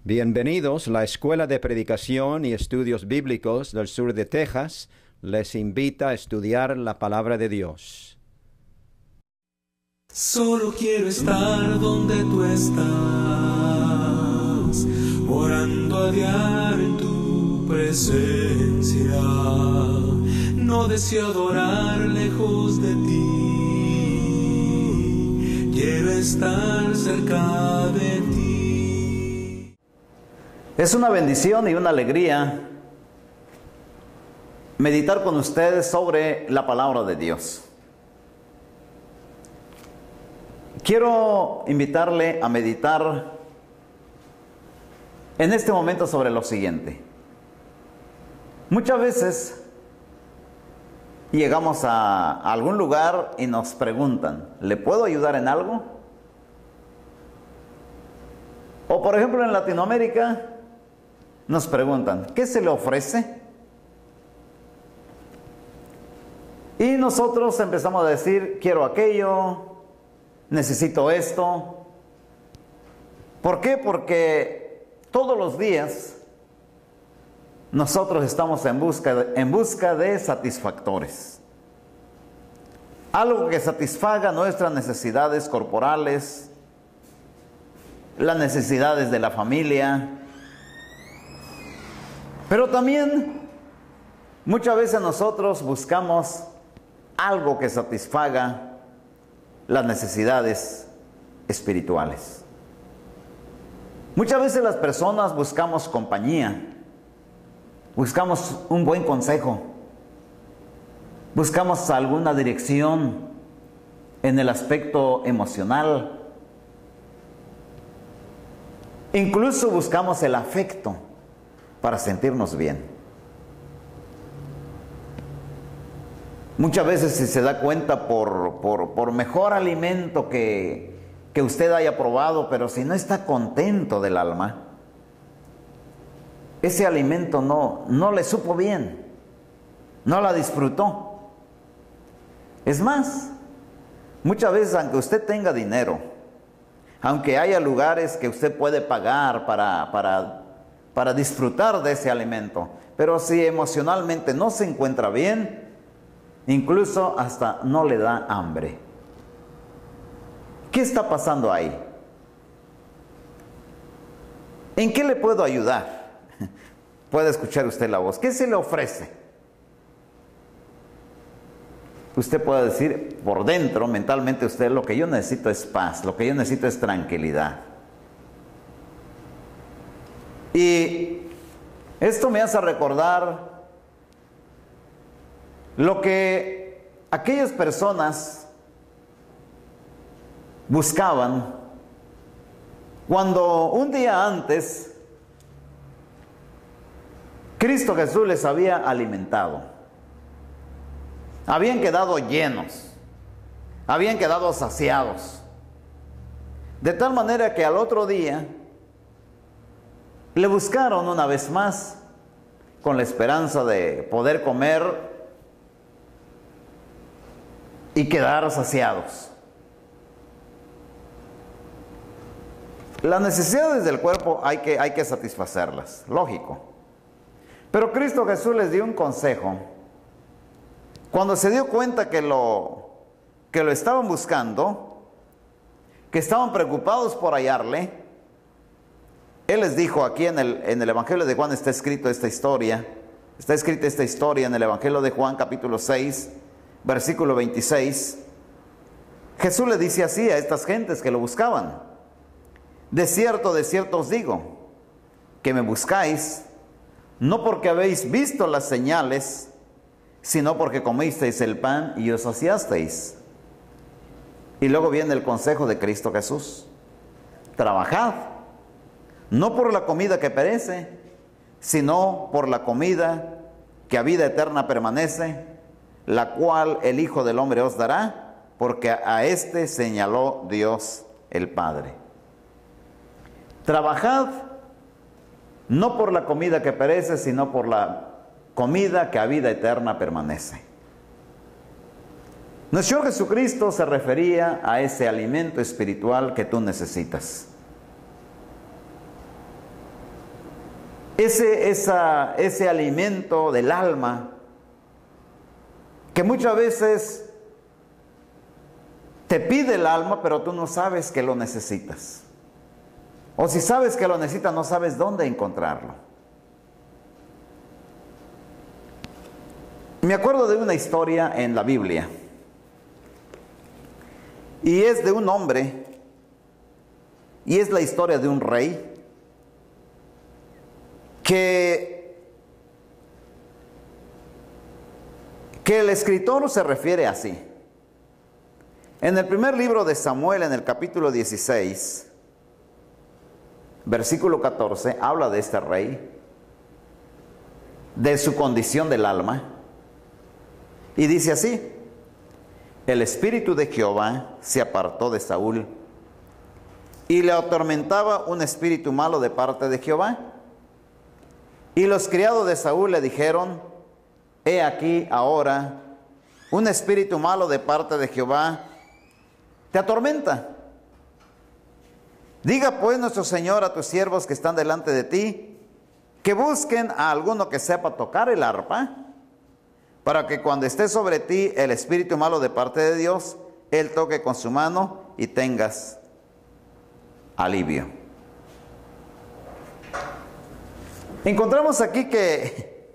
Bienvenidos. La Escuela de Predicación y Estudios Bíblicos del Sur de Texas les invita a estudiar la Palabra de Dios. Solo quiero estar donde tú estás, morando a diario en tu presencia. No deseo adorar lejos de ti, quiero estar cerca de ti. Es una bendición y una alegría meditar con ustedes sobre la palabra de Dios. Quiero invitarle a meditar en este momento sobre lo siguiente. Muchas veces llegamos a algún lugar y nos preguntan, ¿le puedo ayudar en algo? O por ejemplo en Latinoamérica nos preguntan, ¿qué se le ofrece? Y nosotros empezamos a decir, quiero aquello, necesito esto. ¿Por qué? Porque todos los días nosotros estamos en busca de satisfactores. Algo que satisfaga nuestras necesidades corporales, las necesidades de la familia. Pero también muchas veces nosotros buscamos algo que satisfaga las necesidades espirituales. Muchas veces las personas buscamos compañía, buscamos un buen consejo, buscamos alguna dirección en el aspecto emocional, incluso buscamos el afecto para sentirnos bien. Muchas veces, si se da cuenta, por mejor alimento que usted haya probado, pero si no está contento del alma, ese alimento no le supo bien, no la disfrutó. Es más, muchas veces, aunque usted tenga dinero, aunque haya lugares que usted puede pagar para disfrutar de ese alimento, pero si emocionalmente no se encuentra bien, incluso hasta no le da hambre. ¿Qué está pasando ahí? ¿En qué le puedo ayudar? Puede escuchar usted la voz. ¿Qué se le ofrece? Usted puede decir por dentro, mentalmente, usted, lo que yo necesito es paz, lo que yo necesito es tranquilidad. Y esto me hace recordar lo que aquellas personas buscaban cuando un día antes Cristo Jesús les había alimentado. Habían quedado llenos, habían quedado saciados, de tal manera que al otro día le buscaron una vez más con la esperanza de poder comer y quedar saciados. Las necesidades del cuerpo hay que satisfacerlas, lógico. Pero Cristo Jesús les dio un consejo. Cuando se dio cuenta que lo estaban buscando, que estaban preocupados por hallarle, Él les dijo, aquí en el Evangelio de Juan está escrita esta historia en el Evangelio de Juan capítulo 6, versículo 26. Jesús le dice así a estas gentes que lo buscaban: de cierto os digo, que me buscáis, no porque habéis visto las señales, sino porque comisteis el pan y os saciasteis. Y luego viene el consejo de Cristo Jesús: trabajad, no por la comida que perece, sino por la comida que a vida eterna permanece, la cual el Hijo del Hombre os dará, porque a éste señaló Dios el Padre. Trabajad, no por la comida que perece, sino por la comida que a vida eterna permanece. Nuestro Señor Jesucristo se refería a ese alimento espiritual que tú necesitas. ese alimento del alma que muchas veces te pide el alma, pero tú no sabes que lo necesitas. O si sabes que lo necesitas, no sabes dónde encontrarlo. Me acuerdo de una historia en la Biblia. Y es de un hombre. Y es la historia de un rey. Que el escritor se refiere así. En el primer libro de Samuel, en el capítulo 16, versículo 14, habla de este rey, de su condición del alma, y dice así: el espíritu de Jehová se apartó de Saúl, y le atormentaba un espíritu malo de parte de Jehová. Y los criados de Saúl le dijeron: he aquí ahora un espíritu malo de parte de Jehová te atormenta. Diga pues nuestro Señor a tus siervos que están delante de ti, que busquen a alguno que sepa tocar el arpa, para que cuando esté sobre ti el espíritu malo de parte de Dios, él toque con su mano y tengas alivio. Encontramos aquí que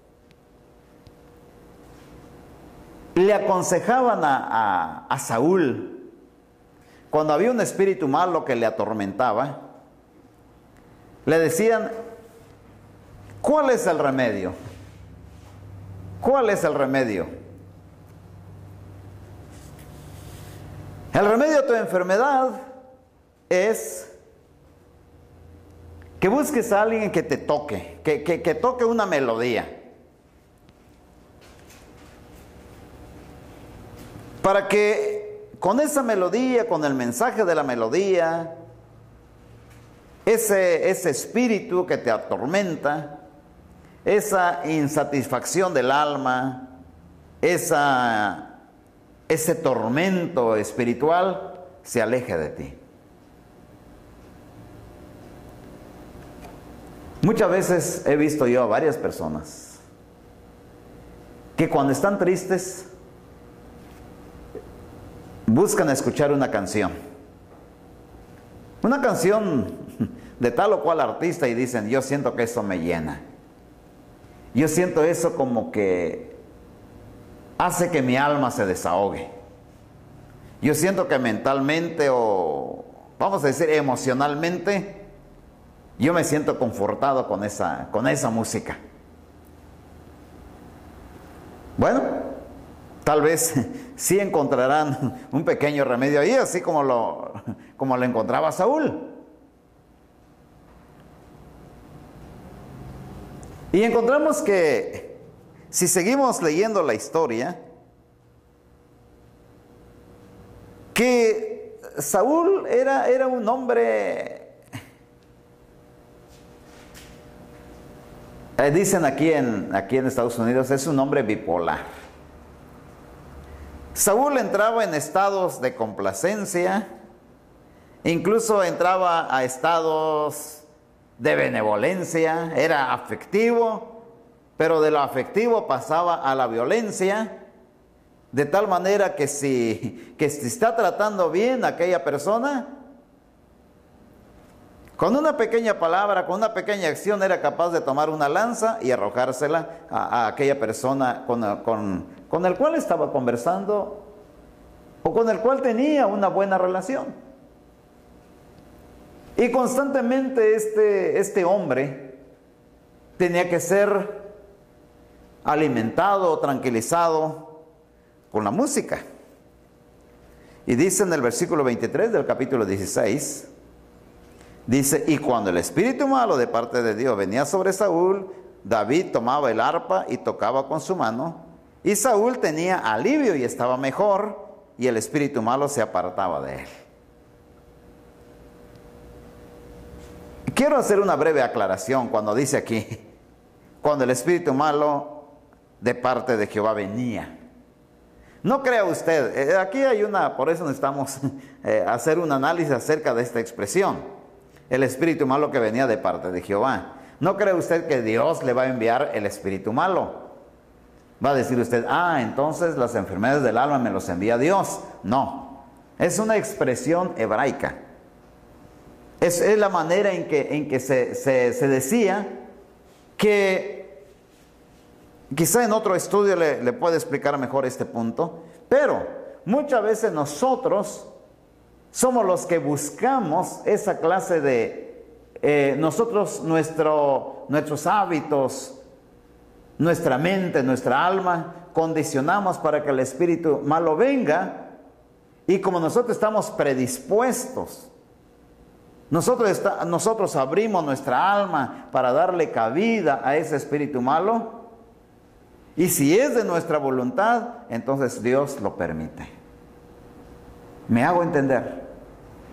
le aconsejaban a Saúl, cuando había un espíritu malo que le atormentaba, le decían: ¿cuál es el remedio? ¿Cuál es el remedio? El remedio a tu enfermedad es que busques a alguien que te toque, que toque una melodía. Para que con esa melodía, con el mensaje de la melodía, ese espíritu que te atormenta, esa insatisfacción del alma, ese tormento espiritual, se aleje de ti. Muchas veces he visto yo a varias personas que cuando están tristes buscan escuchar una canción de tal o cual artista, y dicen: yo siento que eso me llena, yo siento eso como que hace que mi alma se desahogue, yo siento que mentalmente, o vamos a decir emocionalmente, yo me siento confortado con esa música. Bueno, tal vez sí encontrarán un pequeño remedio ahí, así como lo encontraba Saúl. Y encontramos que, si seguimos leyendo la historia, que Saúl era un hombre, dicen aquí en Estados Unidos, es un hombre bipolar. Saúl entraba en estados de complacencia, incluso entraba a estados de benevolencia, era afectivo, pero de lo afectivo pasaba a la violencia, de tal manera que si está tratando bien a aquella persona, con una pequeña palabra, con una pequeña acción, era capaz de tomar una lanza y arrojársela a aquella persona con el cual estaba conversando o con el cual tenía una buena relación. Y constantemente este hombre tenía que ser alimentado, tranquilizado con la música. Y dice en el versículo 23 del capítulo 16, dice: y cuando el espíritu malo de parte de Dios venía sobre Saúl, David tomaba el arpa y tocaba con su mano, y Saúl tenía alivio y estaba mejor, y el espíritu malo se apartaba de él. Quiero hacer una breve aclaración cuando dice aquí, cuando el espíritu malo de parte de Jehová venía. No crea usted, aquí hay por eso necesitamos hacer un análisis acerca de esta expresión, el espíritu malo que venía de parte de Jehová. no cree usted que Dios le va a enviar el espíritu malo. Va a decir usted, entonces las enfermedades del alma me los envía Dios. No, es una expresión hebraica. Es la manera en que se decía, que quizá en otro estudio le pueda explicar mejor este punto, pero muchas veces nosotros somos los que buscamos esa clase de, nuestros hábitos, nuestra mente, nuestra alma, condicionamos para que el espíritu malo venga, y como nosotros estamos predispuestos, nosotros abrimos nuestra alma para darle cabida a ese espíritu malo, y si es de nuestra voluntad, entonces Dios lo permite. ¿Me hago entender?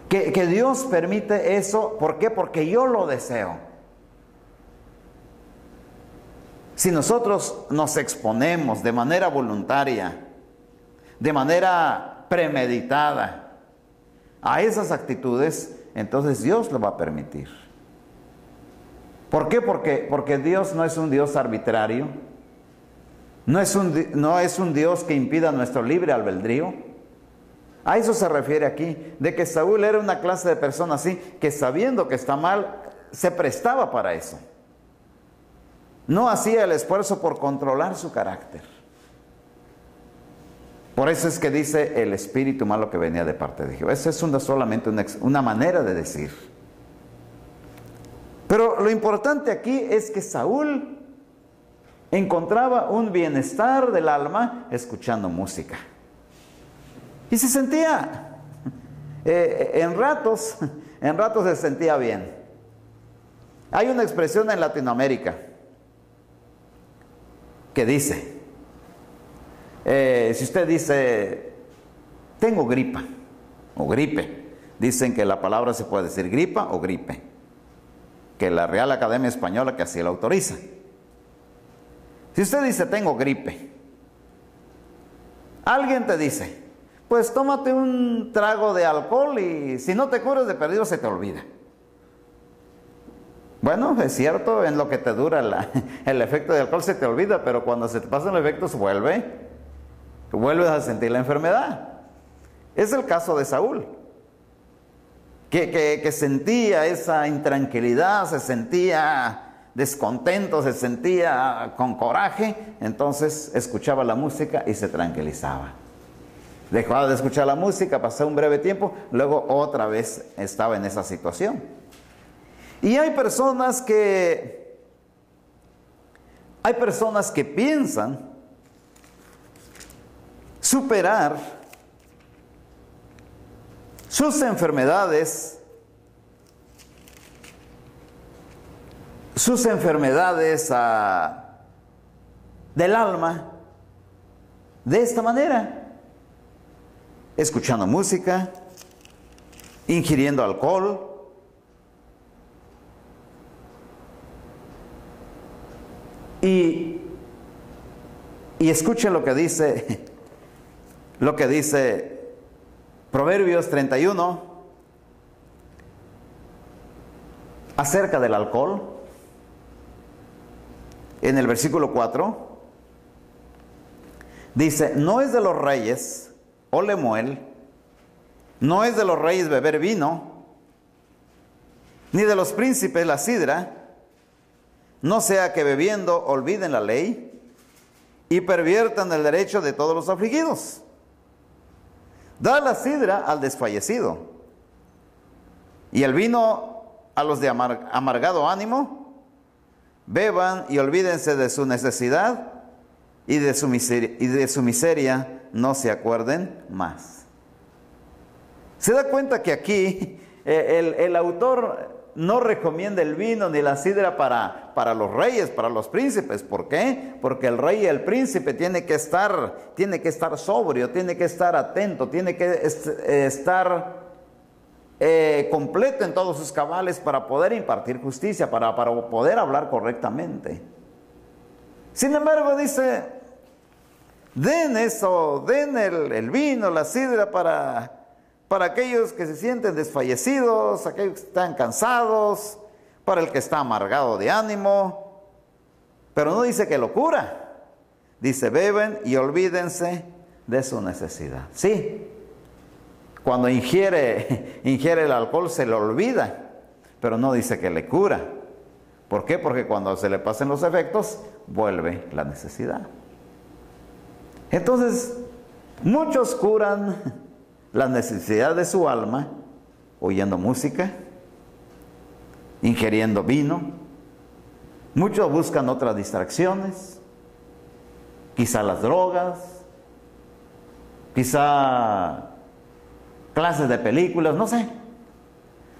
Que Dios permite eso, ¿por qué? Porque yo lo deseo. Si nosotros nos exponemos de manera voluntaria, de manera premeditada a esas actitudes, entonces Dios lo va a permitir. ¿Por qué? Porque Dios no es un Dios arbitrario, no es un Dios que impida nuestro libre albedrío. A eso se refiere aquí, de que Saúl era una clase de persona así, que sabiendo que está mal, se prestaba para eso. No hacía el esfuerzo por controlar su carácter. Por eso es que dice el espíritu malo que venía de parte de Jehová. Esa es solamente una manera de decir. Pero lo importante aquí es que Saúl encontraba un bienestar del alma escuchando música. Y se sentía, en ratos se sentía bien. Hay una expresión en Latinoamérica que dice, si usted dice, tengo gripa o gripe, dicen que la palabra se puede decir gripa o gripe, que la Real Academia Española que así lo autoriza. Si usted dice, tengo gripe, alguien te dice, pues tómate un trago de alcohol y si no te curas de perdido se te olvida. Bueno, es cierto, en lo que te dura el efecto de alcohol se te olvida, pero cuando se te pasan los efectos vuelves a sentir la enfermedad. Es el caso de Saúl, que sentía esa intranquilidad, se sentía descontento, se sentía con coraje, entonces escuchaba la música y se tranquilizaba. Dejaba de escuchar la música, pasó un breve tiempo, luego otra vez estaba en esa situación. Y hay personas que piensan superar sus enfermedades del alma de esta manera: escuchando música, ingiriendo alcohol, y escuchen lo que dice Proverbios 31 acerca del alcohol. En el versículo 4 dice: no es de los reyes, o Lemuel, no es de los reyes beber vino, ni de los príncipes la sidra, no sea que bebiendo olviden la ley y perviertan el derecho de todos los afligidos. Da la sidra al desfallecido y el vino a los de amargado ánimo. Beban y olvídense de su necesidad y de su miseria no se acuerden más. Se da cuenta que aquí el autor no recomienda el vino ni la sidra para los reyes, para los príncipes. ¿Por qué? Porque el rey y el príncipe tiene que estar sobrio, tiene que estar atento, tiene que estar completo en todos sus cabales para poder impartir justicia, para poder hablar correctamente. Sin embargo, dice: den eso, den el vino, la sidra para aquellos que se sienten desfallecidos, aquellos que están cansados, para el que está amargado de ánimo, pero no dice que lo cura. Dice, beben y olvídense de su necesidad. Sí, cuando ingiere el alcohol se le olvida, pero no dice que le cura. ¿Por qué? Porque cuando se le pasen los efectos, vuelve la necesidad. Entonces, muchos curan la necesidad de su alma oyendo música, ingiriendo vino. Muchos buscan otras distracciones, quizá las drogas, quizá clases de películas, no sé.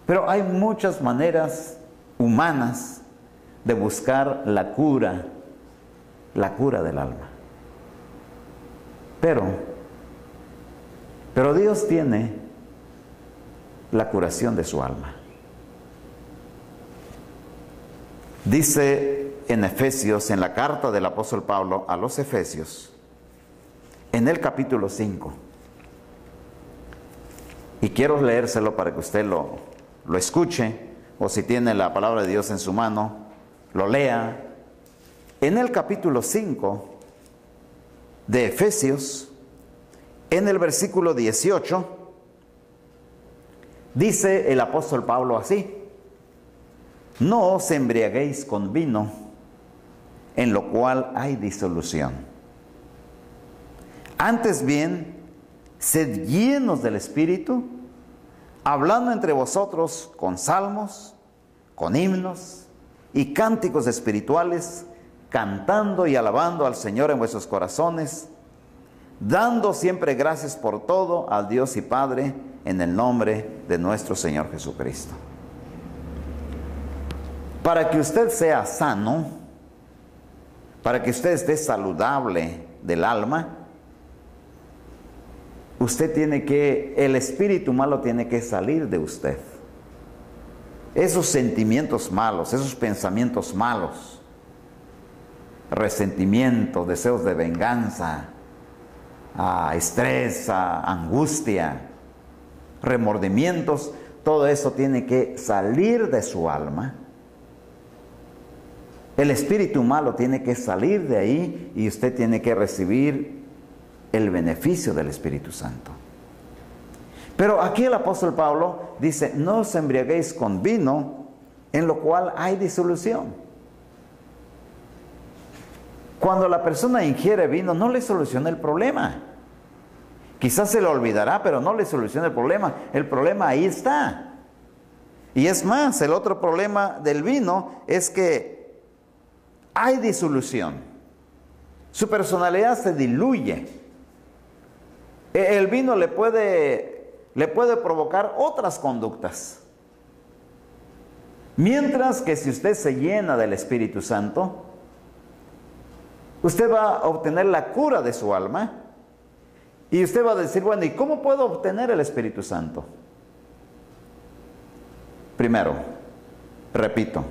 Pero hay muchas maneras humanas de buscar la cura del alma. Pero Dios tiene la curación de su alma. Dice en Efesios, en la carta del apóstol Pablo a los Efesios, en el capítulo 5, y quiero leérselo para que usted lo escuche, o si tiene la palabra de Dios en su mano, lo lea. En el capítulo 5 de Efesios, en el versículo 18, dice el apóstol Pablo así: no os embriaguéis con vino, en lo cual hay disolución. Antes bien, sed llenos del Espíritu, hablando entre vosotros con salmos, con himnos y cánticos espirituales, cantando y alabando al Señor en vuestros corazones, dando siempre gracias por todo al Dios y Padre, en el nombre de nuestro Señor Jesucristo. Para que usted sea sano, para que usted esté saludable del alma, el espíritu malo tiene que salir de usted. Esos sentimientos malos, esos pensamientos malos, resentimiento, deseos de venganza, estrés, angustia, remordimientos, todo eso tiene que salir de su alma. El espíritu malo tiene que salir de ahí y usted tiene que recibir el beneficio del Espíritu Santo. Pero aquí el apóstol Pablo dice, no os embriaguéis con vino, en lo cual hay disolución. Cuando la persona ingiere vino, no le soluciona el problema. Quizás se le olvidará, pero no le soluciona el problema. El problema ahí está. Y es más, el otro problema del vino es que hay disolución. Su personalidad se diluye. El vino le puede provocar otras conductas. Mientras que si usted se llena del Espíritu Santo, usted va a obtener la cura de su alma. Y usted va a decir, bueno, ¿y cómo puedo obtener el Espíritu Santo? Primero, repito,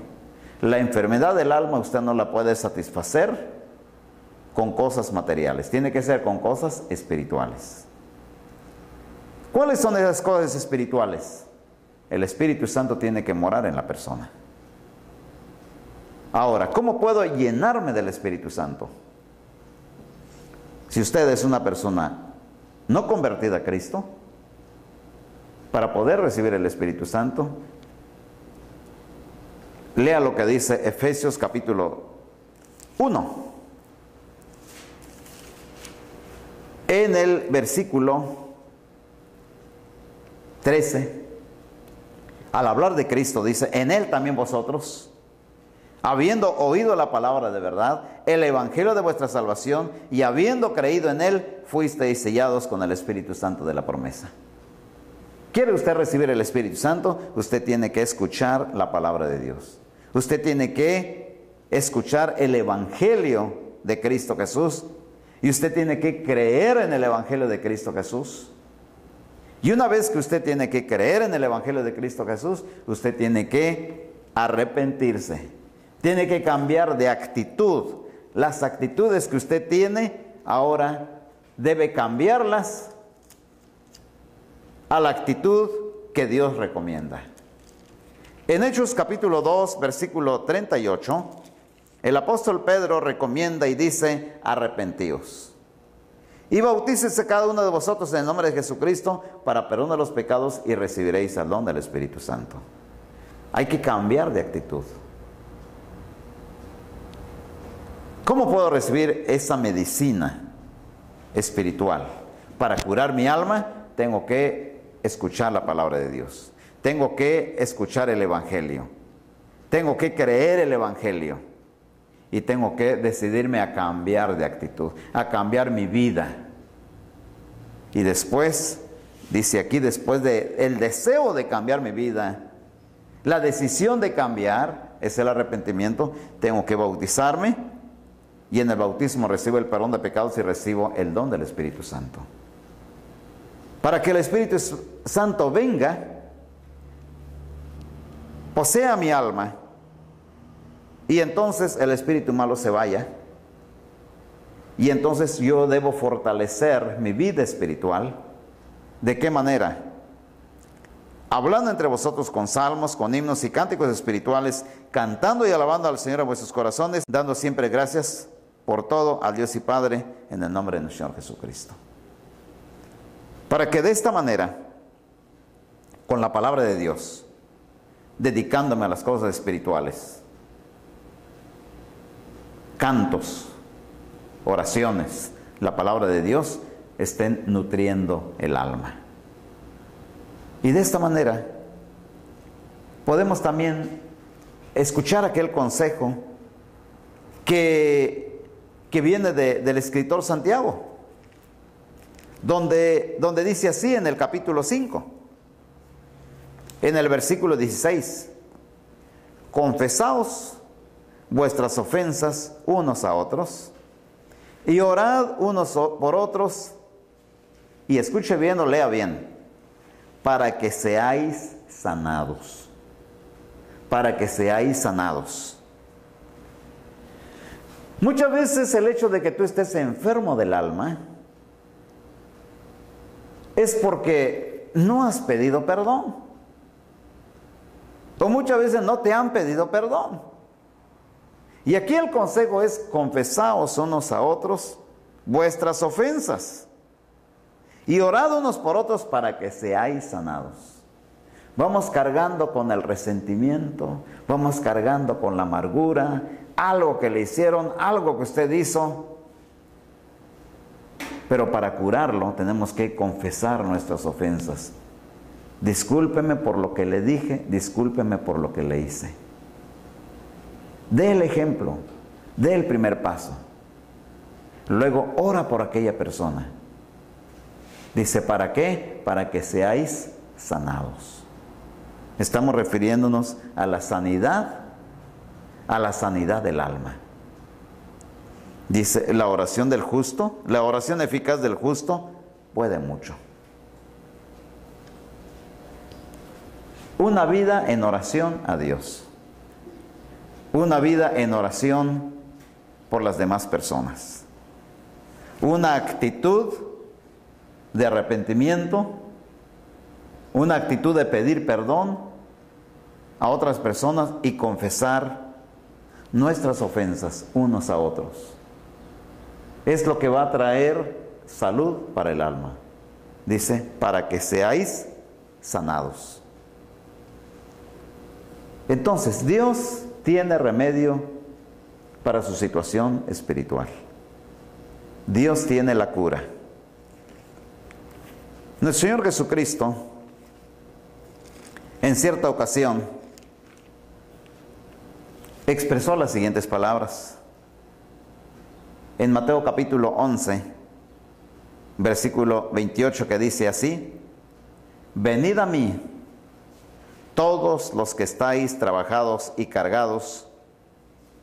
la enfermedad del alma usted no la puede satisfacer con cosas materiales. Tiene que ser con cosas espirituales. ¿Cuáles son esas cosas espirituales? El Espíritu Santo tiene que morar en la persona. Ahora, ¿cómo puedo llenarme del Espíritu Santo? Si usted es una persona no convertida a Cristo, para poder recibir el Espíritu Santo, lea lo que dice Efesios capítulo 1. En el versículo 13, al hablar de Cristo, dice, en Él también vosotros, habiendo oído la palabra de verdad, el evangelio de vuestra salvación, y habiendo creído en Él, fuisteis sellados con el Espíritu Santo de la promesa. ¿Quiere usted recibir el Espíritu Santo? Usted tiene que escuchar la palabra de Dios. Usted tiene que escuchar el evangelio de Cristo Jesús. Y usted tiene que creer en el evangelio de Cristo Jesús. Y una vez que usted tiene que creer en el evangelio de Cristo Jesús, usted tiene que arrepentirse. Tiene que cambiar de actitud. Las actitudes que usted tiene ahora debe cambiarlas a la actitud que Dios recomienda. En Hechos capítulo 2, versículo 38, el apóstol Pedro recomienda y dice: arrepentíos y bautícese cada uno de vosotros en el nombre de Jesucristo para perdón de los pecados y recibiréis el don del Espíritu Santo. Hay que cambiar de actitud. ¿Cómo puedo recibir esa medicina espiritual? Para curar mi alma, tengo que escuchar la palabra de Dios. Tengo que escuchar el Evangelio. Tengo que creer el Evangelio. Y tengo que decidirme a cambiar de actitud, a cambiar mi vida. Y después, dice aquí, después del deseo de cambiar mi vida, la decisión de cambiar es el arrepentimiento. Tengo que bautizarme y en el bautismo recibo el perdón de pecados y recibo el don del Espíritu Santo. Para que el Espíritu Santo venga, posea mi alma, y entonces el espíritu malo se vaya, y entonces yo debo fortalecer mi vida espiritual. ¿De qué manera? Hablando entre vosotros con salmos, con himnos y cánticos espirituales, cantando y alabando al Señor en vuestros corazones, dando siempre gracias por todo al Dios y Padre en el nombre de nuestro Señor Jesucristo. Para que de esta manera, con la palabra de Dios, dedicándome a las cosas espirituales, cantos, oraciones, la palabra de Dios, estén nutriendo el alma. Y de esta manera podemos también escuchar aquel consejo que viene del escritor Santiago, donde dice así en el capítulo 5, en el versículo 16: confesaos vuestras ofensas unos a otros y orad unos por otros, y escuche bien o lea bien, para que seáis sanados. Para que seáis sanados. Muchas veces el hecho de que tú estés enfermo del alma es porque no has pedido perdón. O muchas veces no te han pedido perdón. Y aquí el consejo es: confesaos unos a otros vuestras ofensas y orad unos por otros para que seáis sanados. Vamos cargando con el resentimiento, vamos cargando con la amargura, algo que le hicieron, algo que usted hizo. Pero para curarlo tenemos que confesar nuestras ofensas. Discúlpeme por lo que le dije, discúlpeme por lo que le hice. Dé el ejemplo, dé el primer paso. Luego ora por aquella persona. Dice: ¿para qué? Para que seáis sanados. Estamos refiriéndonos a la sanidad del alma. Dice: la oración del justo, la oración eficaz del justo puede mucho. Una vida en oración a Dios. Una vida en oración por las demás personas. Una actitud de arrepentimiento. Una actitud de pedir perdón a otras personas y confesar nuestras ofensas unos a otros. Es lo que va a traer salud para el alma. Dice: para que seáis sanados. Entonces, Dios tiene remedio para su situación espiritual. Dios tiene la cura. Nuestro Señor Jesucristo, en cierta ocasión, expresó las siguientes palabras. En Mateo capítulo 11, versículo 28, que dice así: venid a mí, todos los que estáis trabajados y cargados,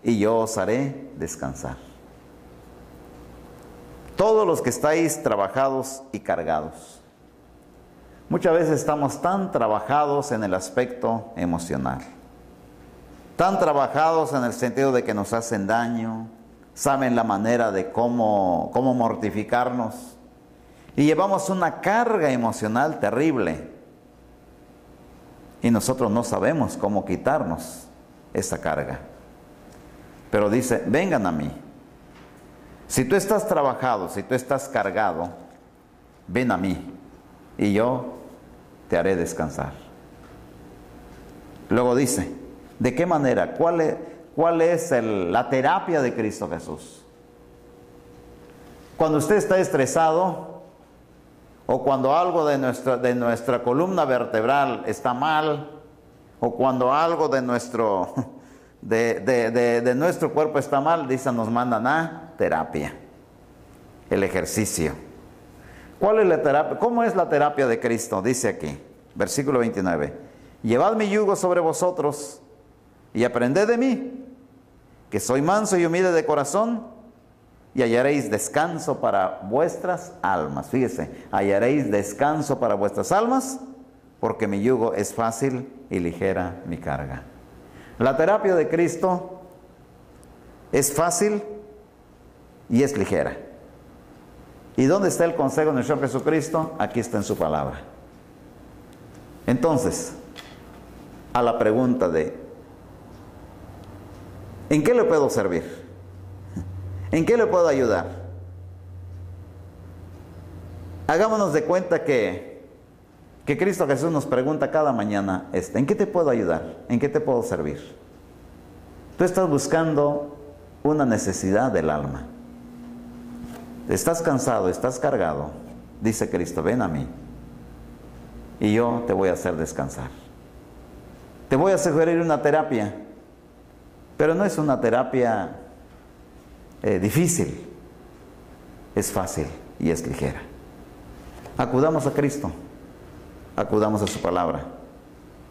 y yo os haré descansar. Todos los que estáis trabajados y cargados. Muchas veces estamos tan trabajados en el aspecto emocional, tan trabajados en el sentido de que nos hacen daño, saben la manera de cómo mortificarnos, y llevamos una carga emocional terrible. Y nosotros no sabemos cómo quitarnos esa carga. Pero dice, vengan a mí. Si tú estás trabajado, si tú estás cargado, ven a mí y yo te haré descansar. Luego dice, ¿de qué manera? ¿Cuál es la terapia de Cristo Jesús? Cuando usted está estresado o cuando algo de nuestra columna vertebral está mal o cuando algo de nuestro cuerpo está mal, dice, nos mandan a terapia, el ejercicio. ¿Cuál es la terapia? ¿Cómo es la terapia de Cristo? Dice aquí, versículo 29. Llevad mi yugo sobre vosotros y aprended de mí, que soy manso y humilde de corazón, y hallaréis descanso para vuestras almas. Fíjese, hallaréis descanso para vuestras almas, porque mi yugo es fácil y ligera mi carga. La terapia de Cristo es fácil y es ligera. ¿Y dónde está el consejo de nuestro Jesucristo? Aquí está en su palabra. Entonces, a la pregunta de ¿en qué le puedo servir? ¿En qué le puedo ayudar? Hagámonos de cuenta que Cristo Jesús nos pregunta cada mañana, ¿en qué te puedo ayudar? ¿En qué te puedo servir? Tú estás buscando una necesidad del alma. Estás cansado, estás cargado. Dice Cristo, ven a mí y yo te voy a hacer descansar. Te voy a sugerir una terapia, pero no es una terapia difícil, es fácil y es ligera. Acudamos a Cristo, acudamos a su palabra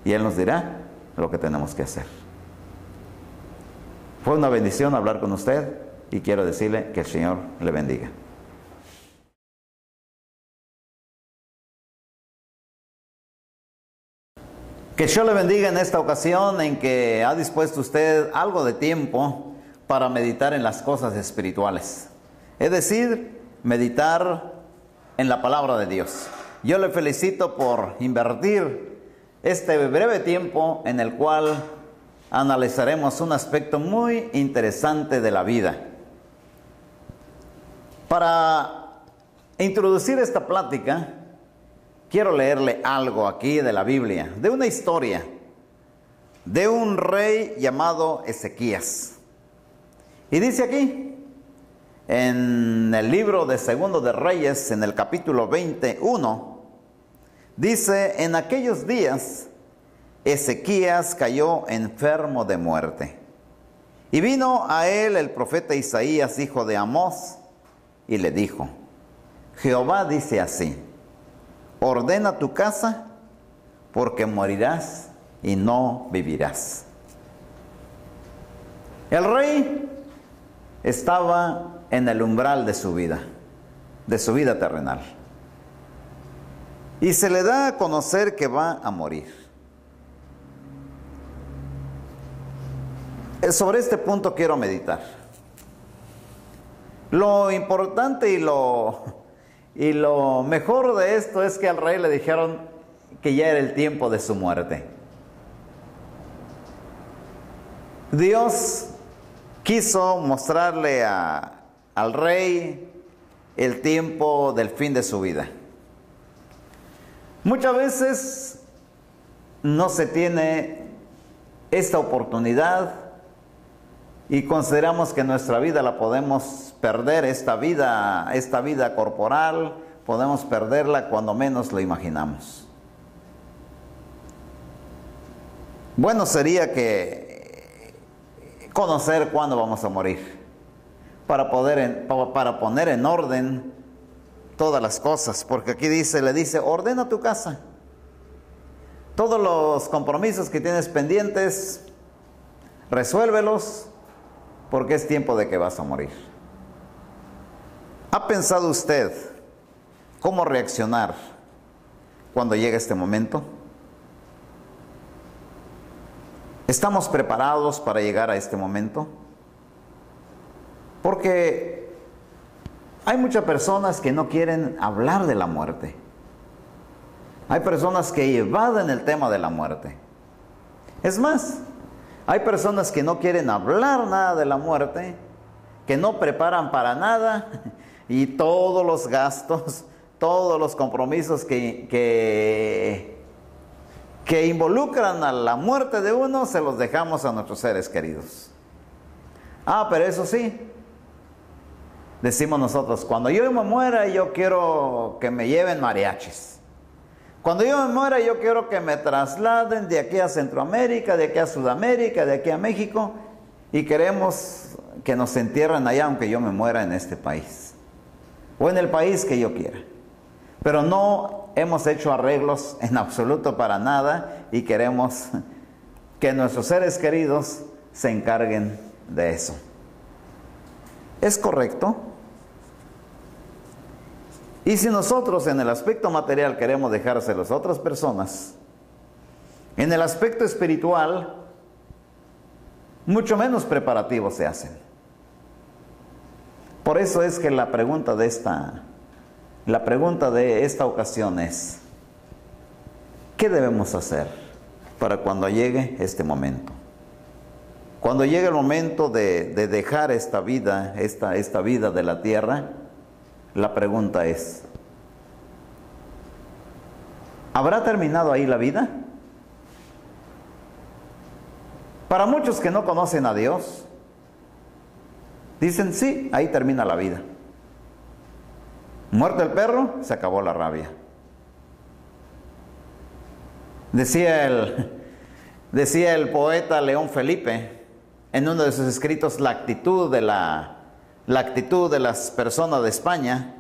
y Él nos dirá lo que tenemos que hacer. Fue una bendición hablar con usted y quiero decirle que el Señor le bendiga. Que Dios le bendiga en esta ocasión en que ha dispuesto usted algo de tiempo para meditar en las cosas espirituales. Es decir, meditar en la palabra de Dios. Yo le felicito por invertir este breve tiempo en el cual analizaremos un aspecto muy interesante de la vida. Para introducir esta plática, quiero leerle algo aquí de la Biblia, de una historia de un rey llamado Ezequías. Y dice aquí, en el libro de Segundo de Reyes, en el capítulo 21, dice, en aquellos días Ezequías cayó enfermo de muerte. Y vino a él el profeta Isaías, hijo de Amós, y le dijo, Jehová dice así, ordena tu casa, porque morirás y no vivirás. El rey estaba en el umbral de su vida terrenal. Y se le da a conocer que va a morir. Sobre este punto quiero meditar. Lo importante y lo mejor de esto es que al rey le dijeron que ya era el tiempo de su muerte. Dios quiso mostrarle al rey el tiempo del fin de su vida. Muchas veces no se tiene esta oportunidad y consideramos que nuestra vida la podemos perder, esta vida corporal, podemos perderla cuando menos lo imaginamos. Bueno sería que conocer cuándo vamos a morir, para poner en orden todas las cosas, porque aquí le dice, ordena tu casa. Todos los compromisos que tienes pendientes, resuélvelos, porque es tiempo de que vas a morir. ¿Ha pensado usted cómo reaccionar cuando llegue este momento? ¿Estamos preparados para llegar a este momento? Porque hay muchas personas que no quieren hablar de la muerte. Hay personas que evaden el tema de la muerte. Es más, hay personas que no quieren hablar nada de la muerte, que no preparan para nada, y todos los gastos, todos los compromisos que involucran a la muerte de uno, se los dejamos a nuestros seres queridos. Pero eso sí, decimos nosotros, cuando yo me muera, yo quiero que me lleven mariachis. Cuando yo me muera, yo quiero que me trasladen de aquí a Centroamérica, de aquí a Sudamérica, de aquí a México, y queremos que nos entierren allá, aunque yo me muera en este país, o en el país que yo quiera. Pero no hemos hecho arreglos en absoluto para nada, y queremos que nuestros seres queridos se encarguen de eso. ¿Es correcto? Y si nosotros en el aspecto material queremos dejárselos a otras personas, en el aspecto espiritual, mucho menos preparativos se hacen. Por eso es que la pregunta de esta ocasión es, ¿qué debemos hacer para cuando llegue este momento? Cuando llegue el momento de dejar esta vida, esta vida de la tierra, la pregunta es, ¿habrá terminado ahí la vida? Para muchos que no conocen a Dios, dicen, sí, ahí termina la vida. Muerto el perro, se acabó la rabia. Decía el poeta León Felipe, en uno de sus escritos, la actitud de las personas de España,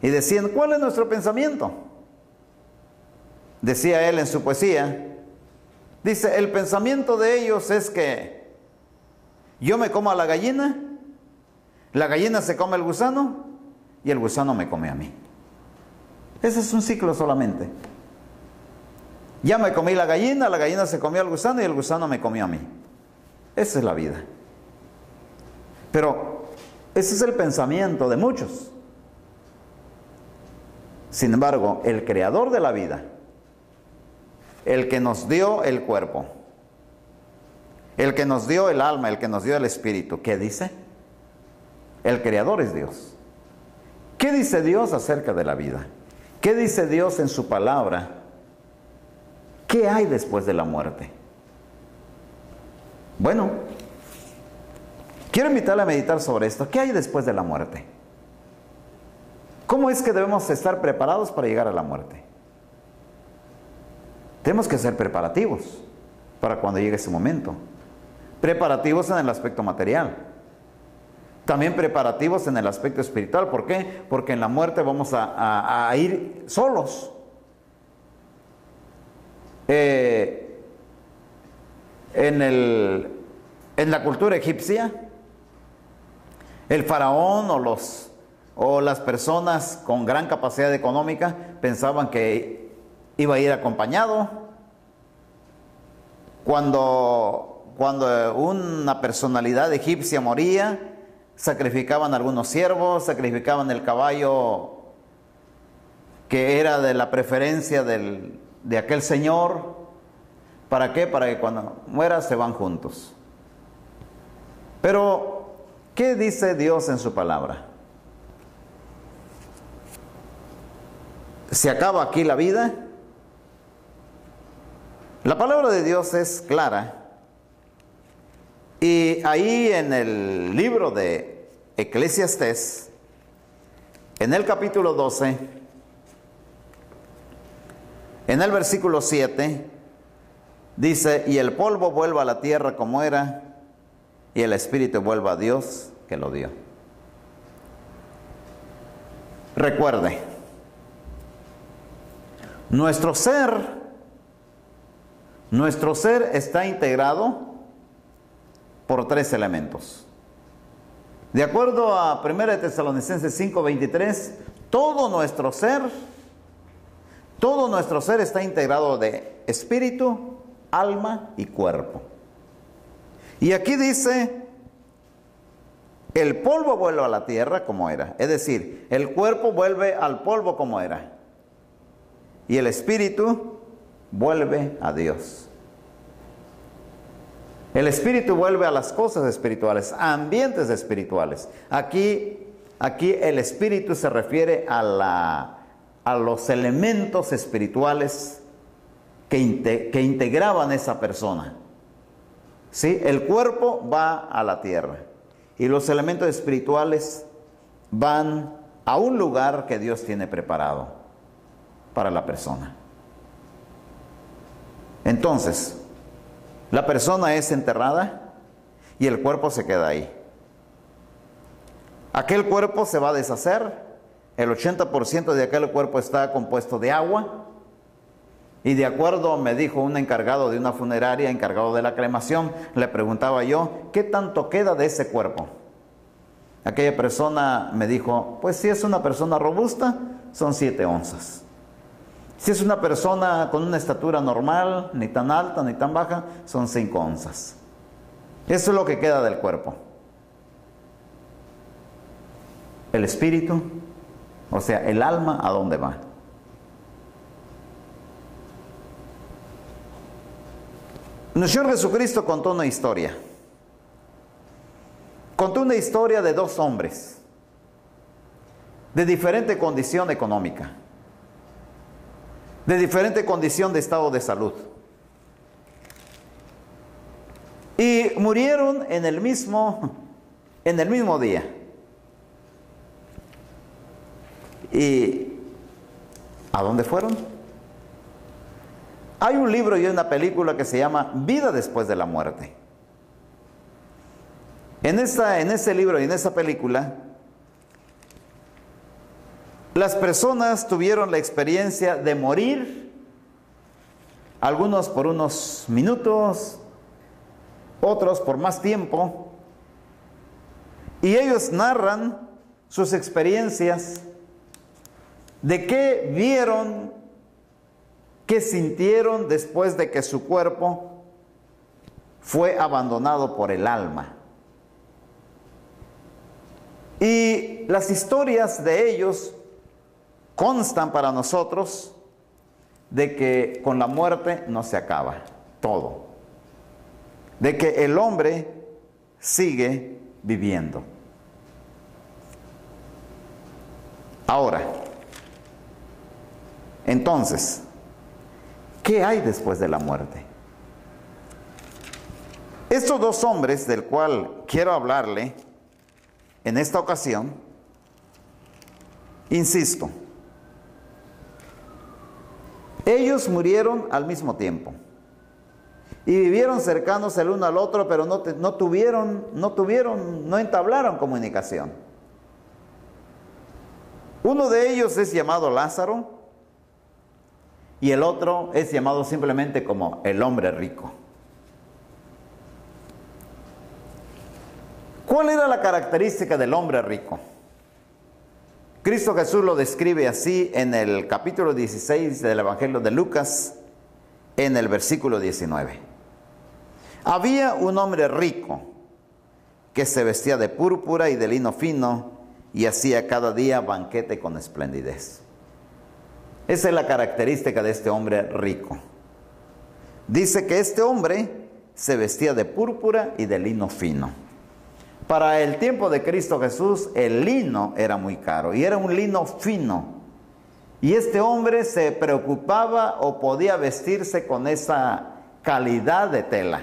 y decían, ¿cuál es nuestro pensamiento? Decía él en su poesía, dice, el pensamiento de ellos es que yo me como a la gallina se come al gusano, y el gusano me come a mí. Ese es un ciclo solamente. Ya me comí la gallina se comió al gusano, y el gusano me comió a mí. Esa es la vida. Pero ese es el pensamiento de muchos. Sin embargo, el creador de la vida, el que nos dio el cuerpo, el que nos dio el alma, el que nos dio el espíritu, ¿qué dice? El creador es Dios. ¿Qué dice Dios acerca de la vida? ¿Qué dice Dios en su palabra? ¿Qué hay después de la muerte? Bueno, quiero invitarle a meditar sobre esto. ¿Qué hay después de la muerte? ¿Cómo es que debemos estar preparados para llegar a la muerte? Tenemos que ser preparativos para cuando llegue ese momento. Preparativos en el aspecto material. También preparativos en el aspecto espiritual. ¿Por qué? Porque en la muerte vamos a ir solos. En la cultura egipcia, el faraón o las personas con gran capacidad económica pensaban que iba a ir acompañado. Cuando una personalidad egipcia moría, sacrificaban algunos ciervos, sacrificaban el caballo que era de la preferencia de aquel señor. ¿Para qué? Para que cuando muera se van juntos. Pero, ¿qué dice Dios en su palabra? ¿Se acaba aquí la vida? La palabra de Dios es clara. Y ahí en el libro de Eclesiastés, en el capítulo 12, en el versículo 7, dice, y el polvo vuelva a la tierra como era, y el espíritu vuelva a Dios que lo dio. Recuerde, nuestro ser está integrado por tres elementos. De acuerdo a 1 Tesalonicenses 5:23, todo nuestro ser está integrado de espíritu, alma y cuerpo. Y aquí dice, el polvo vuelve a la tierra como era. Es decir, el cuerpo vuelve al polvo como era. Y el espíritu vuelve a Dios. El espíritu vuelve a las cosas espirituales, a ambientes espirituales. Aquí el espíritu se refiere a los elementos espirituales que integraban esa persona. ¿Sí? El cuerpo va a la tierra y los elementos espirituales van a un lugar que Dios tiene preparado para la persona. Entonces, la persona es enterrada y el cuerpo se queda ahí. Aquel cuerpo se va a deshacer. El 80% de aquel cuerpo está compuesto de agua. Y de acuerdo, me dijo un encargado de una funeraria, encargado de la cremación, le preguntaba yo, ¿qué tanto queda de ese cuerpo? Aquella persona me dijo, pues si es una persona robusta, son 7 onzas. Si es una persona con una estatura normal, ni tan alta ni tan baja, son 5 onzas. Eso es lo que queda del cuerpo. El espíritu, o sea, el alma, ¿a dónde va? Nuestro Señor Jesucristo contó una historia. Contó una historia de 2 hombres de diferente condición económica, de diferente condición de estado de salud. Y murieron en el mismo día. ¿Y a dónde fueron? Hay un libro y una película que se llama Vida después de la muerte. En ese libro y en esa película, las personas tuvieron la experiencia de morir, algunos por unos minutos, otros por más tiempo, y ellos narran sus experiencias de qué vieron, qué sintieron después de que su cuerpo fue abandonado por el alma. Y las historias de ellos constan para nosotros de que con la muerte no se acaba todo, de que el hombre sigue viviendo. Ahora, entonces, ¿qué hay después de la muerte? Estos 2 hombres del cual quiero hablarle en esta ocasión, insisto, ellos murieron al mismo tiempo y vivieron cercanos el uno al otro, pero no entablaron comunicación. Uno de ellos es llamado Lázaro y el otro es llamado simplemente como el hombre rico. ¿Cuál era la característica del hombre rico? Cristo Jesús lo describe así en el capítulo 16 del Evangelio de Lucas, en el versículo 19. Había un hombre rico que se vestía de púrpura y de lino fino y hacía cada día banquete con esplendidez. Esa es la característica de este hombre rico. Dice que este hombre se vestía de púrpura y de lino fino. Para el tiempo de Cristo Jesús, el lino era muy caro y era un lino fino. Y este hombre se preocupaba o podía vestirse con esa calidad de tela.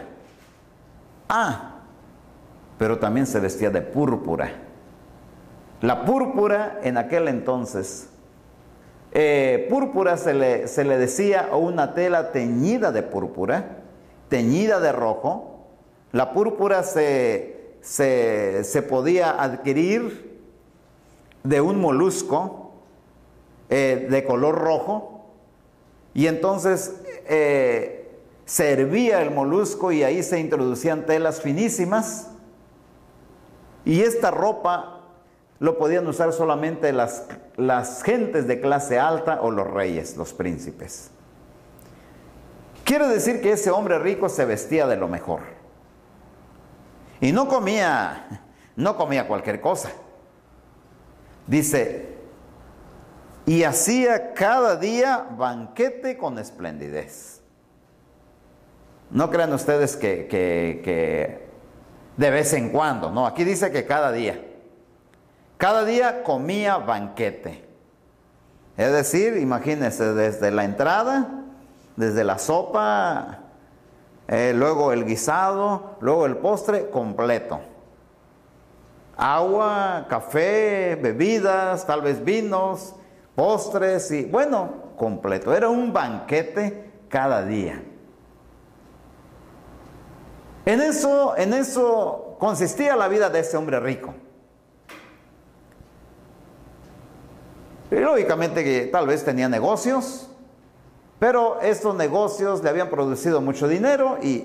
Pero también se vestía de púrpura. La púrpura en aquel entonces, púrpura se le decía a una tela teñida de púrpura, teñida de rojo. La púrpura se podía adquirir de un molusco de color rojo, y entonces se hervía el molusco y ahí se introducían telas finísimas, y esta ropa lo podían usar solamente las gentes de clase alta o los reyes, los príncipes. Quiere decir que ese hombre rico se vestía de lo mejor. Y no comía cualquier cosa. Dice, y hacía cada día banquete con esplendidez. No crean ustedes que de vez en cuando, no, aquí dice que cada día. Cada día comía banquete. Es decir, imagínense, desde la entrada, desde la sopa, luego el guisado, luego el postre completo. Agua, café, bebidas, tal vez vinos, postres y bueno, completo. Era un banquete cada día. En eso consistía la vida de ese hombre rico. Y lógicamente que tal vez tenía negocios, pero estos negocios le habían producido mucho dinero y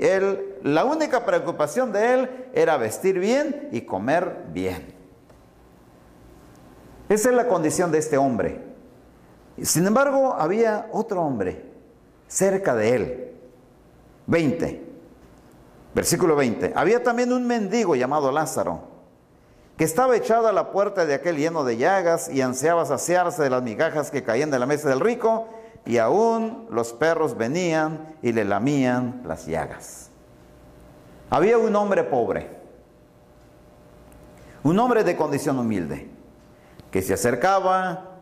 la única preocupación de él era vestir bien y comer bien. Esa es la condición de este hombre. Sin embargo, había otro hombre cerca de él. 20. Versículo 20. Había también un mendigo llamado Lázaro, que estaba echado a la puerta de aquel lleno de llagas y ansiaba saciarse de las migajas que caían de la mesa del rico, y aún los perros venían y le lamían las llagas. Había un hombre pobre, un hombre de condición humilde, que se acercaba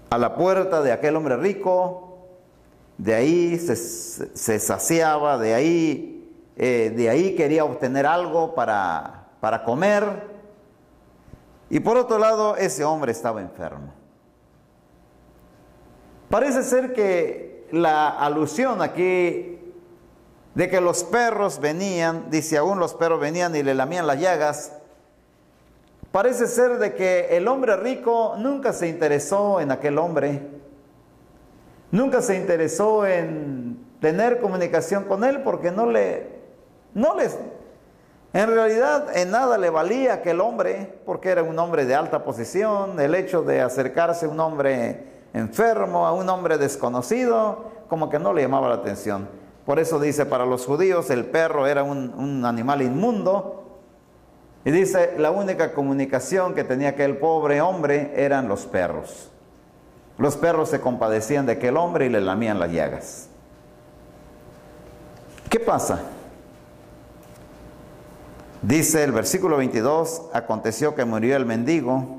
a la puerta de aquel hombre rico. De ahí se saciaba, de ahí quería obtener algo para comer. Y por otro lado, ese hombre estaba enfermo. Parece ser que la alusión aquí de que los perros venían, dice aún los perros venían y le lamían las llagas, parece ser de que el hombre rico nunca se interesó en aquel hombre. Nunca se interesó en tener comunicación con él porque en realidad en nada le valía aquel hombre, porque era un hombre de alta posición. El hecho de acercarse a un hombre enfermo, a un hombre desconocido, como que no le llamaba la atención. Por eso dice, para los judíos el perro era un animal inmundo. Y dice, la única comunicación que tenía aquel pobre hombre eran los perros. Los perros se compadecían de aquel hombre y le lamían las llagas. ¿Qué pasa? Dice el versículo 22, aconteció que murió el mendigo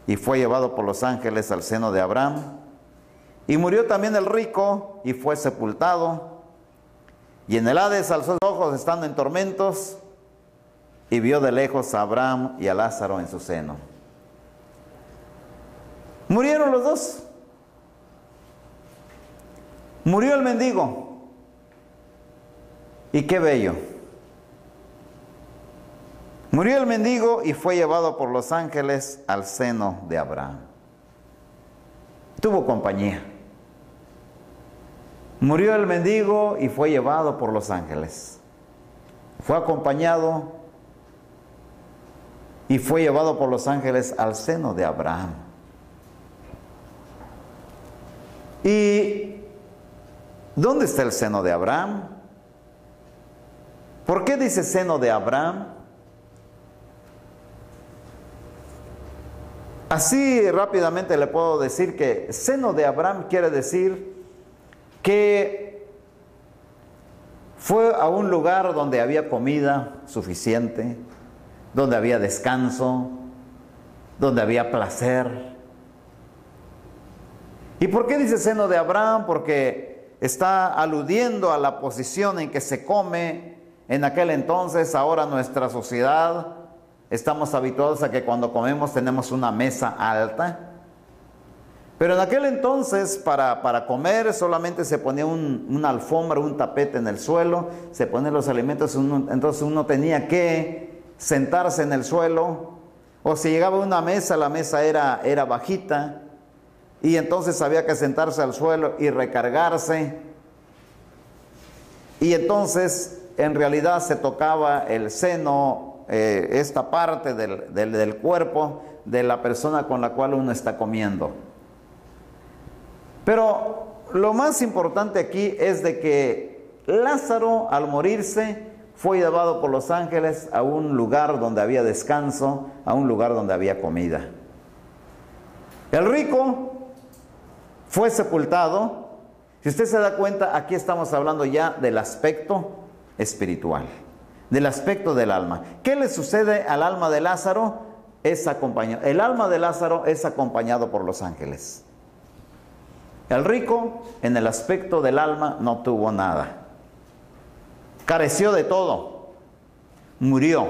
y fue llevado por los ángeles al seno de Abraham. Y murió también el rico y fue sepultado. Y en el Hades alzó los ojos estando en tormentos y vio de lejos a Abraham y a Lázaro en su seno. Murieron los dos. Murió el mendigo. Y qué bello. Murió el mendigo y fue llevado por los ángeles al seno de Abraham. Tuvo compañía. Murió el mendigo y fue llevado por los ángeles. Fue acompañado y fue llevado por los ángeles al seno de Abraham. ¿Y dónde está el seno de Abraham? ¿Por qué dice seno de Abraham? Así rápidamente le puedo decir que seno de Abraham quiere decir que fue a un lugar donde había comida suficiente, donde había descanso, donde había placer. ¿Y por qué dice seno de Abraham? Porque está aludiendo a la posición en que se come en aquel entonces. Ahora nuestra sociedad estamos habituados a que cuando comemos tenemos una mesa alta. Pero en aquel entonces para comer solamente se ponía una alfombra, un tapete en el suelo, se ponían los alimentos, entonces uno tenía que sentarse en el suelo, o si llegaba a una mesa, la mesa era bajita, y entonces había que sentarse al suelo y recargarse, y entonces en realidad se tocaba el seno, esta parte del cuerpo de la persona con la cual uno está comiendo. Pero lo más importante aquí es de que Lázaro, al morirse, fue llevado por los ángeles a un lugar donde había descanso, a un lugar donde había comida. El rico fue sepultado Si usted se da cuenta, aquí estamos hablando ya del aspecto espiritual, del aspecto del alma. ¿Qué le sucede al alma de Lázaro? El alma de Lázaro es acompañado por los ángeles. El rico, en el aspecto del alma, no tuvo nada. Careció de todo. Murió.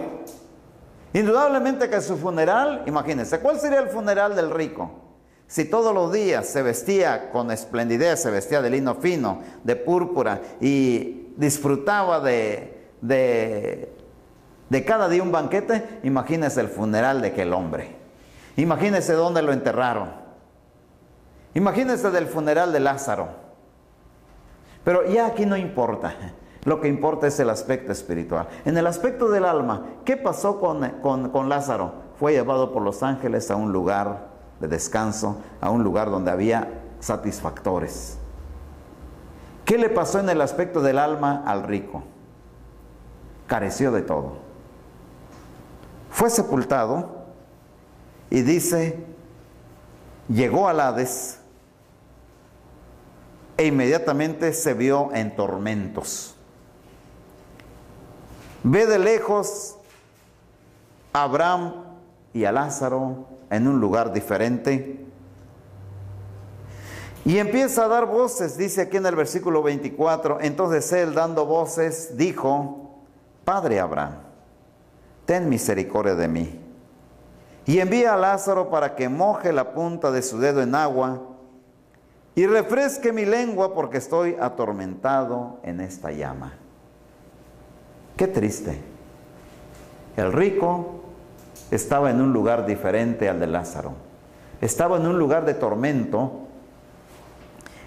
Indudablemente que su funeral, imagínense, ¿cuál sería el funeral del rico? Si todos los días se vestía con esplendidez, se vestía de lino fino, de púrpura, y disfrutaba de cada día un banquete, imagínense el funeral de aquel hombre. Imagínense dónde lo enterraron. Imagínense del funeral de Lázaro. Pero ya aquí no importa. Lo que importa es el aspecto espiritual. En el aspecto del alma, ¿qué pasó con Lázaro? Fue llevado por los ángeles a un lugar de descanso, a un lugar donde había satisfactores. ¿Qué le pasó en el aspecto del alma al rico? Careció de todo. Fue sepultado y dice, llegó al Hades e inmediatamente se vio en tormentos. Ve de lejos a Abraham y a Lázaro en un lugar diferente y empieza a dar voces, dice aquí en el versículo 24, entonces él dando voces dijo, Padre Abraham, ten misericordia de mí y envía a Lázaro para que moje la punta de su dedo en agua y refresque mi lengua porque estoy atormentado en esta llama. Qué triste. El rico estaba en un lugar diferente al de Lázaro. Estaba en un lugar de tormento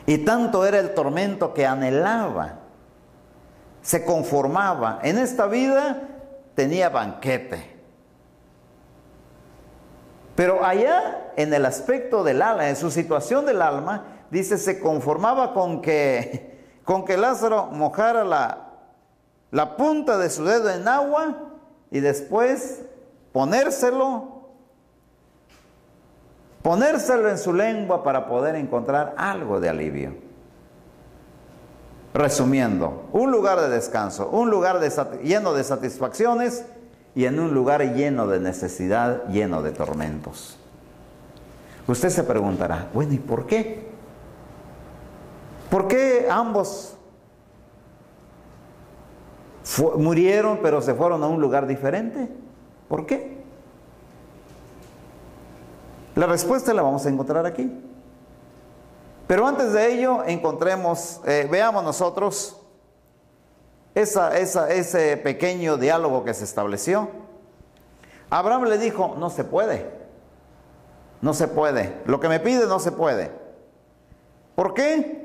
y tanto era el tormento que anhelaba, se conformaba. En esta vida tenía banquete. Pero allá en el aspecto del alma, en su situación del alma, dice, se conformaba con que Lázaro mojara la punta de su dedo en agua y después ponérselo en su lengua para poder encontrar algo de alivio. Resumiendo, un lugar de descanso, un lugar lleno de satisfacciones y en un lugar lleno de necesidad, lleno de tormentos. Usted se preguntará, bueno, ¿y por qué? ¿Por qué ambos murieron pero se fueron a un lugar diferente? ¿Por qué? La respuesta la vamos a encontrar aquí. Pero antes de ello, veamos nosotros ese pequeño diálogo que se estableció. Abraham le dijo, no se puede. No se puede. Lo que me pide no se puede. ¿Por qué?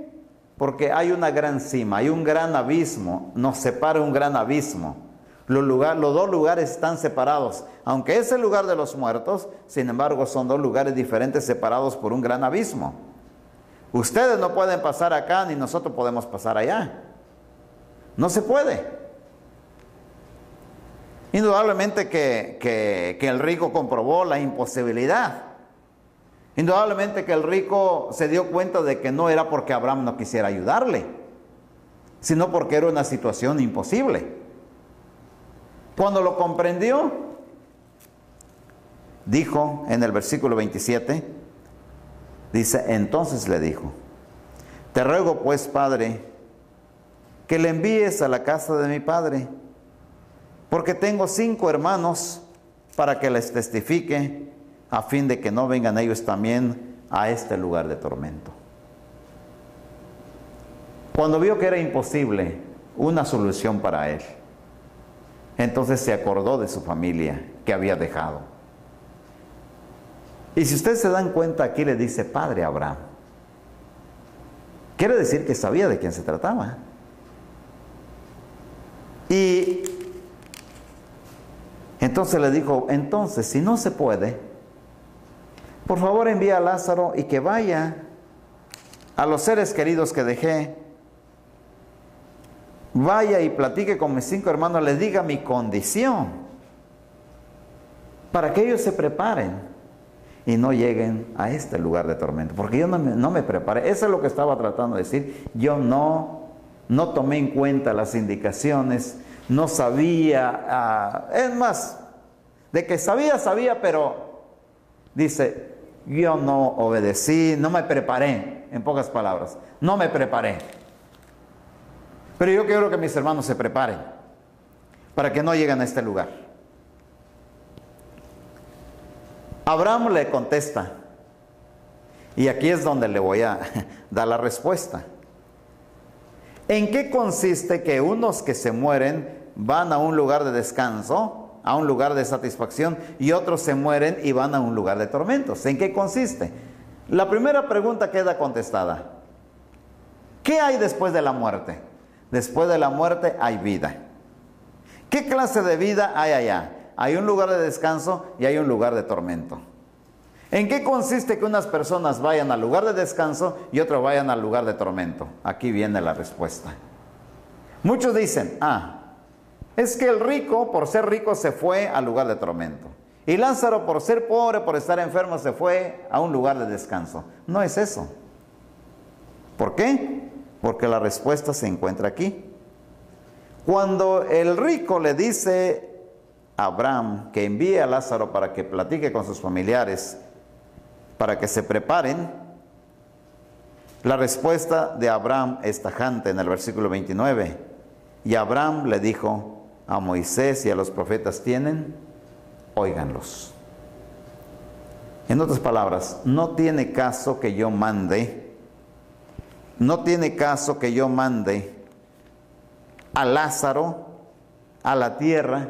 Porque hay una gran cima, hay un gran abismo, nos separa un gran abismo. Los dos lugares están separados. Aunque es el lugar de los muertos, sin embargo son dos lugares diferentes separados por un gran abismo. Ustedes no pueden pasar acá, ni nosotros podemos pasar allá. No se puede. Indudablemente que el rico comprobó la imposibilidad. Indudablemente que el rico se dio cuenta de que no era porque Abraham no quisiera ayudarle, sino porque era una situación imposible. Cuando lo comprendió, dijo en el versículo 27, dice, entonces le dijo, te ruego pues, Padre, que le envíes a la casa de mi padre, porque tengo 5 hermanos, para que les testifique, a fin de que no vengan ellos también a este lugar de tormento. Cuando vio que era imposible una solución para él, entonces se acordó de su familia que había dejado. Y si ustedes se dan cuenta, aquí le dice Padre Abraham. Quiere decir que sabía de quién se trataba. Y entonces le dijo, entonces, si no se puede, por favor envía a Lázaro y que vaya a los seres queridos que dejé. Vaya y platique con mis 5 hermanos, les diga mi condición, para que ellos se preparen y no lleguen a este lugar de tormento. Porque yo no me preparé. Eso es lo que estaba tratando de decir. Yo no tomé en cuenta las indicaciones, no sabía. Es más, de que sabía, pero dice, yo no obedecí, no me preparé, en pocas palabras. No me preparé. Pero yo quiero que mis hermanos se preparen para que no lleguen a este lugar. Abraham le contesta, y aquí es donde le voy a dar la respuesta. ¿En qué consiste que unos que se mueren van a un lugar de descanso, a un lugar de satisfacción, y otros se mueren y van a un lugar de tormentos? ¿En qué consiste? La primera pregunta queda contestada. ¿Qué hay después de la muerte? Después de la muerte hay vida. ¿Qué clase de vida hay allá? Hay un lugar de descanso y hay un lugar de tormento. ¿En qué consiste que unas personas vayan al lugar de descanso y otros vayan al lugar de tormento? Aquí viene la respuesta. Muchos dicen, es que el rico, por ser rico, se fue al lugar de tormento. Y Lázaro, por ser pobre, por estar enfermo, se fue a un lugar de descanso. No es eso. ¿Por qué? Porque la respuesta se encuentra aquí. Cuando el rico le dice Abraham que envíe a Lázaro para que platique con sus familiares, para que se preparen, la respuesta de Abraham es tajante en el versículo 29. Y Abraham le dijo, a Moisés y a los profetas tienen, óiganlos. En otras palabras, no tiene caso que yo mande a Lázaro a la tierra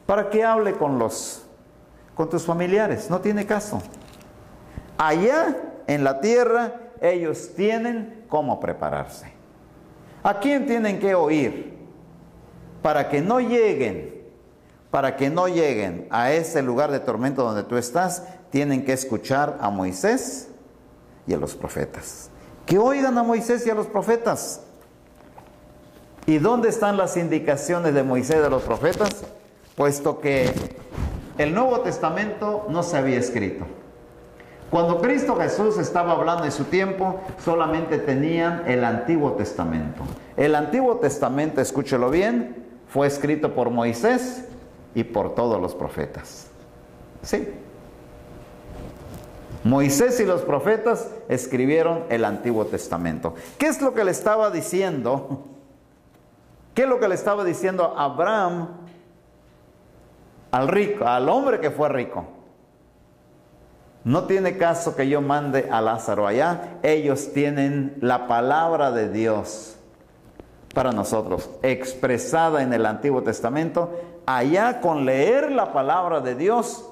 para que hable con tus familiares. No tiene caso. Allá en la tierra ellos tienen cómo prepararse. ¿A quién tienen que oír? Para que no lleguen a ese lugar de tormento donde tú estás, tienen que escuchar a Moisés y a los profetas. Que oigan a Moisés y a los profetas. ¿Y dónde están las indicaciones de Moisés y de los profetas? Puesto que el Nuevo Testamento no se había escrito. Cuando Cristo Jesús estaba hablando en su tiempo, solamente tenían el Antiguo Testamento. El Antiguo Testamento, escúchelo bien, fue escrito por Moisés y por todos los profetas. Sí. Moisés y los profetas escribieron el Antiguo Testamento. ¿Qué es lo que le estaba diciendo? ¿Qué es lo que le estaba diciendo Abraham al rico, al hombre que fue rico? No tiene caso que yo mande a Lázaro allá. Ellos tienen la palabra de Dios para nosotros, expresada en el Antiguo Testamento. Allá, con leer la palabra de Dios,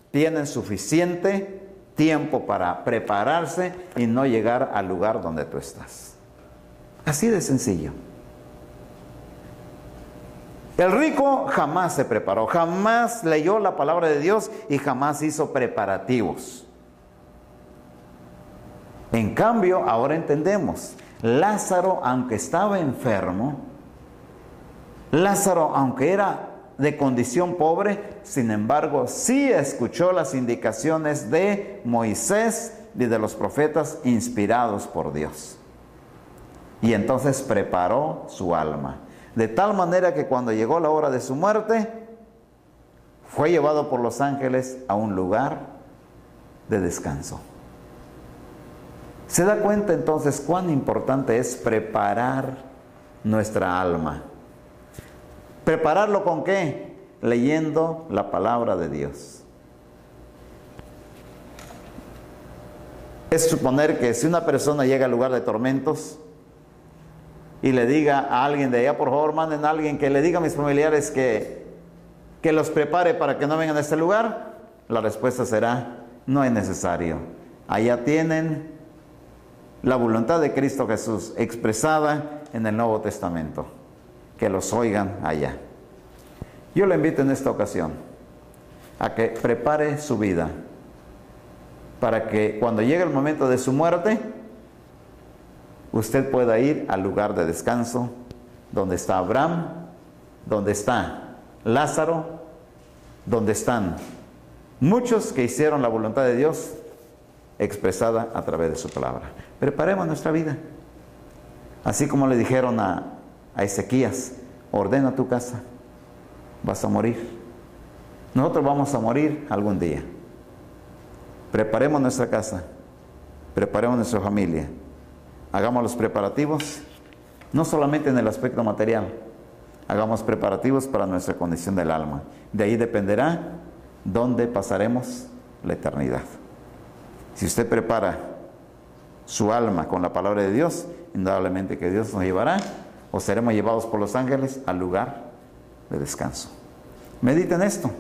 tienen suficiente tiempo para prepararse y no llegar al lugar donde tú estás. Así de sencillo. El rico jamás se preparó, jamás leyó la palabra de Dios y jamás hizo preparativos. En cambio, ahora entendemos, Lázaro, aunque estaba enfermo, Lázaro, aunque era de condición pobre, sin embargo, sí escuchó las indicaciones de Moisés y de los profetas inspirados por Dios. Y entonces preparó su alma. De tal manera que cuando llegó la hora de su muerte, fue llevado por los ángeles a un lugar de descanso. ¿Se da cuenta entonces cuán importante es preparar nuestra alma? ¿Prepararlo con qué? Leyendo la palabra de Dios. Es suponer que si una persona llega al lugar de tormentos y le diga a alguien de allá, por favor, manden a alguien que le diga a mis familiares que los prepare para que no vengan a este lugar, la respuesta será, no es necesario. Allá tienen la voluntad de Cristo Jesús expresada en el Nuevo Testamento. Que los oigan allá. Yo le invito en esta ocasión a que prepare su vida para que cuando llegue el momento de su muerte, usted pueda ir al lugar de descanso donde está Abraham, donde está Lázaro, donde están Muchos que hicieron la voluntad de Dios expresada a través de su palabra. Preparemos nuestra vida. Así como le dijeron a Ezequías, ordena tu casa, vas a morir. Nosotros vamos a morir algún día. Preparemos nuestra casa, preparemos nuestra familia, hagamos los preparativos, no solamente en el aspecto material, hagamos preparativos para nuestra condición del alma. De ahí dependerá dónde pasaremos la eternidad. Si usted prepara su alma con la palabra de Dios, indudablemente que Dios nos llevará o seremos llevados por los ángeles al lugar de descanso. Medite en esto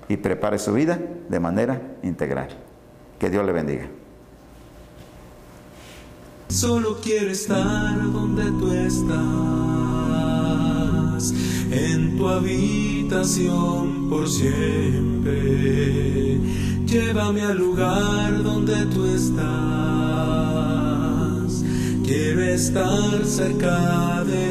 y prepare su vida de manera integral. Que Dios le bendiga. Solo quiero estar donde tú estás, en tu habitación por siempre. Llévame al lugar donde tú estás. Quiero estar cerca de